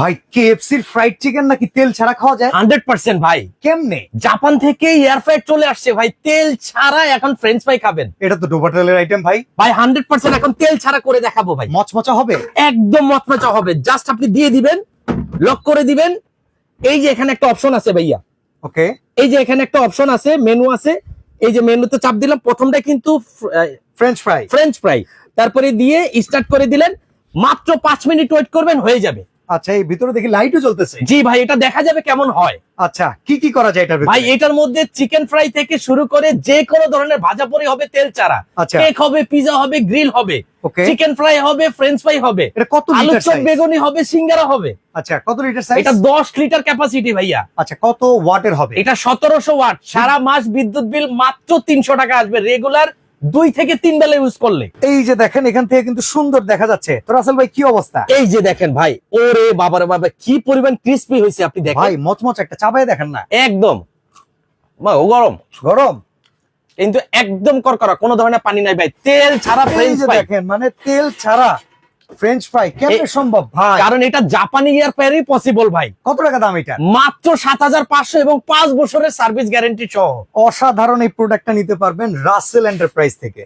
ভাই কেএফসির fried chicken নাকি তেল ছাড়া খাওয়া যায়? 100% ভাই। কেমনে? জাপান থেকে এয়ার ফ্রাইড চলে আসছে ভাই, তেল ছাড়া এখন ফ্রেঞ্চ ফ্রাই খাবেন এটা তো ডোবা তেলের আইটেম ভাই। ভাই। 100% এখন তেল ছাড়া করে দেখাবো ভাই, মচমচা হবে একদম মচমচা হবে। জাস্ট আপনি দিয়ে দিবেন, লক করে দিবেন। এই যে এখানে একটা অপশন আছে ভাইয়া, ওকে। এই যে এখানে একটা অপশন আছে, মেনু আছে। এই যে মেনুতে চাপ দিলাম, প্রথমটা কিন্তু ফ্রেঞ্চ ফ্রাই। ফ্রেঞ্চ ফ্রাই, তারপরে দিয়ে স্টার্ট করে দিলেন। মাত্র 5 মিনিট ওয়েট করবেন, হয়ে যাবে। আচ্ছা, এই ভিতরে দেখি লাইটও জ্বলতেছে। জি ভাই, এটা দেখা যাবে কেমন হয়। আচ্ছা, কি কি করা যায় এটার ভাই ভিতরে? এটার মধ্যে চিকেন ফ্রাই থেকে শুরু করে যে কোনো ধরনের ভাজা পরি হবে তেল ছাড়া। আচ্ছা। কেক হবে, পিজা হবে, গ্রিল হবে, ওকে। চিকেন ফ্রাই হবে, ফ্রেঞ্চ ফ্রাই হবে, এটা কত আলু লিটার চপ সাইজ? বেগুনি হবে, সিঙ্গারা হবে। আচ্ছা, কত লিটার সাইজ? এটা 10 লিটার ক্যাপাসিটি ভাইয়া। আচ্ছা, কত ওয়াটের হবে? এটা 1700 ওয়াট। সারা মাস বিদ্যুৎ বিল মাত্র 300 টাকা আসবে, রেগুলার 2 থেকে 3 বেলা ইউজ করলে। এই যে দেখেন, এখান থেকে কিন্তু সুন্দর দেখা যাচ্ছে। তো রাসেল ভাই, কি অবস্থা? এই যে দেখেন ভাই, ওরে বাবারে বাবা, কি পরিমাণ ক্রিস্পি হয়েছে আপনি দেখেন ভাই মচমচ একটা চাবায় দেখেন না। একদম। গরম গরম কিন্তু একদম করকরা, কোনো ধরনের পানি নাই ভাই। তেল ছাড়া এই ফ্রেঞ্চ যে ফ্রাই, দেখেন, মানে তেল ছাড়া ফ্রেঞ্চ ফ্রাই কেমনে সম্ভব ভাই? কারণ এটা জাপানি এয়ার ফ্রায়ারই পসিবল ভাই। কত টাকা দাম এটা? মাত্র 7500 এবং 5 বছরের সার্ভিস গ্যারান্টি সহ। অসাধারণ এই প্রোডাক্টটা নিতে পারবেন রাসেল এন্টারপ্রাইজ থেকে।